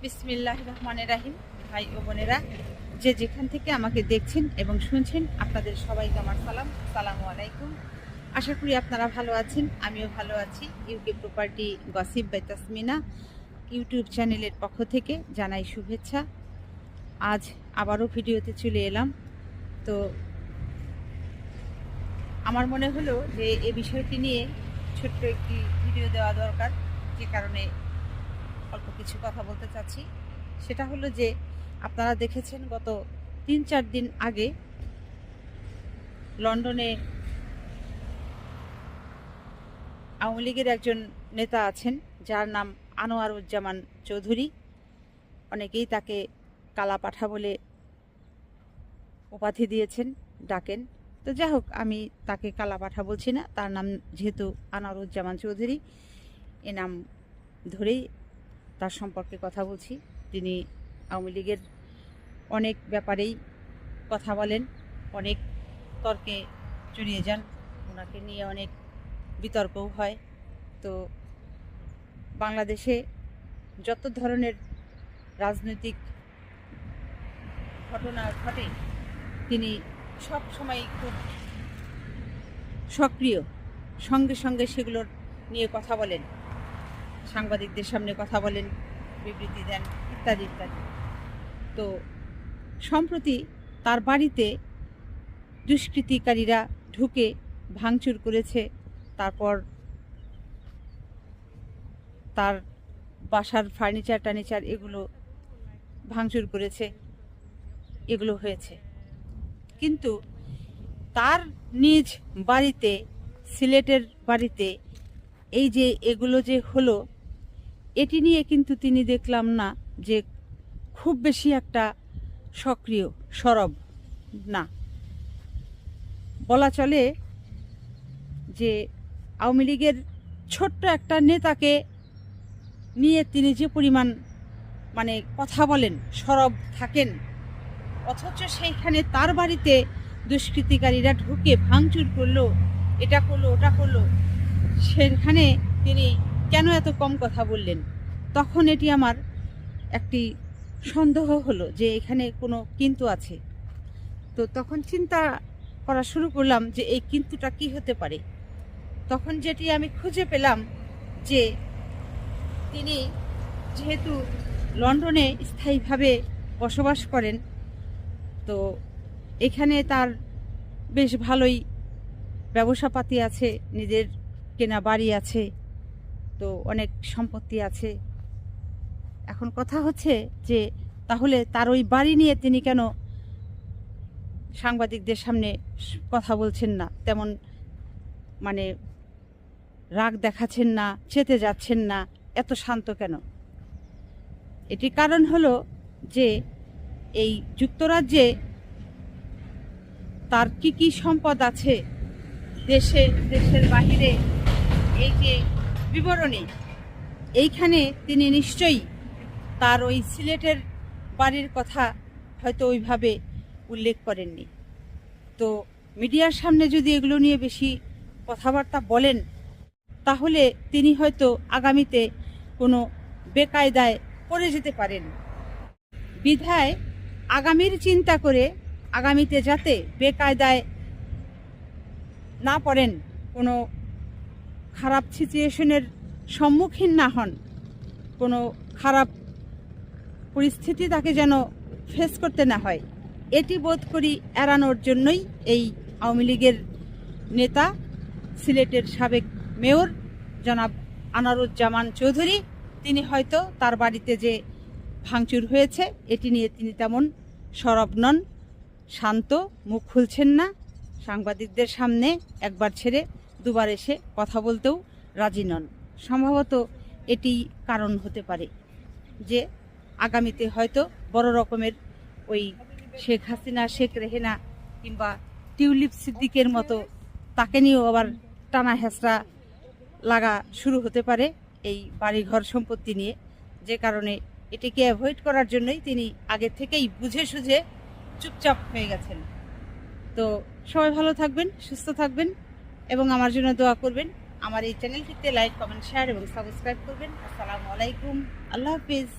বিসমিল্লাহির রহমানির রহিম। ভাই ও বোনেরা, যে যেখান থেকে আমাকে দেখছেন এবং শুনছেন, আপনাদের সবাইকে আমার সালাম, আসসালামু আলাইকুম। আশা করি আপনারা ভালো আছেন, আমিও ভালো আছি। UK property gossip by Tasmina YouTube চ্যানেলের পক্ষ থেকে জানাই শুভেচ্ছা। আজ আবারও ভিডিওতে চলে এলাম। তো আমার মনে হলো যে এই বিষয়টি নিয়ে ছোট্ট একটি ভিডিও দেওয়া দরকার, যে কারণে অল্প কিছু কথা বলতে চাচ্ছি। সেটা হলো যে আপনারা দেখেছেন গত 3-4 দিন আগে লন্ডনে আওয়ামী লীগের একজন নেতা আছেন, যার নাম আনোয়ারুজ্জামান চৌধুরী। অনেকেই তাকে কালা পাঠা বলে উপাধি দিয়েছেন, ডাকেন। তো যাই হোক, আমি তাকে কালা পাঠা বলছি না, তার নাম যেহেতু আনোয়ারুজ্জামান চৌধুরী, এ নাম ধরেই তার সম্পর্কে কথা বলছি। তিনি আওয়ামী লীগের অনেক ব্যাপারেই কথা বলেন, অনেক তর্কে জড়িয়ে যান, ওনাকে নিয়ে অনেক বিতর্কও হয়। তো বাংলাদেশে যত ধরনের রাজনৈতিক ঘটনা ঘটে, তিনি সব সময় খুব সক্রিয়, সঙ্গে সঙ্গে সেগুলোর নিয়ে কথা বলেন, সাংবাদিকদের সামনে কথা বলেন, বিবৃতি দেন, ইত্যাদি ইত্যাদি। তো সম্প্রতি তার বাড়িতে দুষ্কৃতিকারীরা ঢুকে ভাঙচুর করেছে, তারপর তার বাসার ফার্নিচার এগুলো ভাঙচুর করেছে, এগুলো হয়েছে। কিন্তু তার নিজ বাড়িতে, সিলেটের বাড়িতে এই যে এগুলো যে হলো, এটি নিয়ে কিন্তু তিনি দেখলাম না যে খুব বেশি একটা সক্রিয়, সরব না। বলা চলে যে আওয়ামী লীগের ছোট্ট একটা নেতাকে নিয়ে তিনি যে পরিমাণ কথা বলেন, সরব থাকেন, অথচ সেইখানে তার বাড়িতে দুষ্কৃতিকারীরা ঢুকে ভাঙচুর করলো, এটা করলো, ওটা করলো, সেখানে তিনি কেন এত কম কথা বললেন? তখন এটি আমার একটি সন্দেহ হলো যে এখানে কোনো কিন্তু আছে। তো তখন চিন্তা করা শুরু করলাম যে এই কিন্তুটা কি হতে পারে। তখন যেটি আমি খুঁজে পেলাম যে তিনি যেহেতু লন্ডনে স্থায়ীভাবে বসবাস করেন, তো এখানে তার বেশ ভালোই ব্যবসাপাতি আছে, নিজের কেনা বাড়ি আছে, তো অনেক সম্পত্তি আছে। এখন কথা হচ্ছে যে তাহলে তার ওই বাড়ি নিয়ে তিনি কেন সাংবাদিকদের সামনে কথা বলছেন না, তেমন রাগ দেখাচ্ছেন না, চেতে যাচ্ছেন না, এত শান্ত কেন? এটির কারণ হলো যে এই যুক্তরাজ্যে তার কি কি সম্পদ আছে, দেশের বাহিরে, এই যে বিবরণী, এইখানে তিনি নিশ্চয়ই তার ওই সিলেটের বাড়ির কথা হয়তো ওইভাবে উল্লেখ করেননি। তো মিডিয়ার সামনে যদি এগুলো নিয়ে বেশি কথাবার্তা বলেন, তাহলে তিনি হয়তো আগামীতে কোনো বেকায়দায় পড়ে যেতে পারেন। বিধায় আগামীর চিন্তা করে আগামীতে যাতে বেকায়দায় না পড়েন, কোনো খারাপ সিচুয়েশনের সম্মুখীন না হন, কোনো খারাপ পরিস্থিতি তাকে যেন ফেস করতে না হয়, এটি বোধ করি এড়ানোর জন্যই এই আওয়ামী লীগের নেতা, সিলেটের সাবেক মেয়র জনাব আনোয়ারুজ্জামান চৌধুরী, তিনি হয়তো তার বাড়িতে যে ভাঙচুর হয়েছে এটি নিয়ে তিনি তেমন সরব নন, শান্ত, মুখ খুলছেন না, সাংবাদিকদের সামনে একবার ছেড়ে দুবার এসে কথা বলতেও রাজি নন। সম্ভবত এটি কারণ হতে পারে যে আগামীতে হয়তো বড় রকমের ওই শেখ হাসিনা, শেখ রেহেনা কিংবা টিউলিপ সিদ্দিকের মতো তাকে নিয়েও আবার টানা হেঁচড়া লাগা শুরু হতে পারে এই বাড়িঘর সম্পত্তি নিয়ে, যে কারণে এটিকে অ্যাভয়েড করার জন্যই তিনি আগে থেকেই বুঝে সুঝে চুপচাপ হয়ে গেছেন। তো সবাই ভালো থাকবেন, সুস্থ থাকবেন এবং আমার জন্য দোয়া করবেন। আমার এই চ্যানেলটিতে লাইক, কমেন্ট, শেয়ার এবং সাবস্ক্রাইব করবেন। আসসালামু আলাইকুম, আল্লাহ হাফিজ।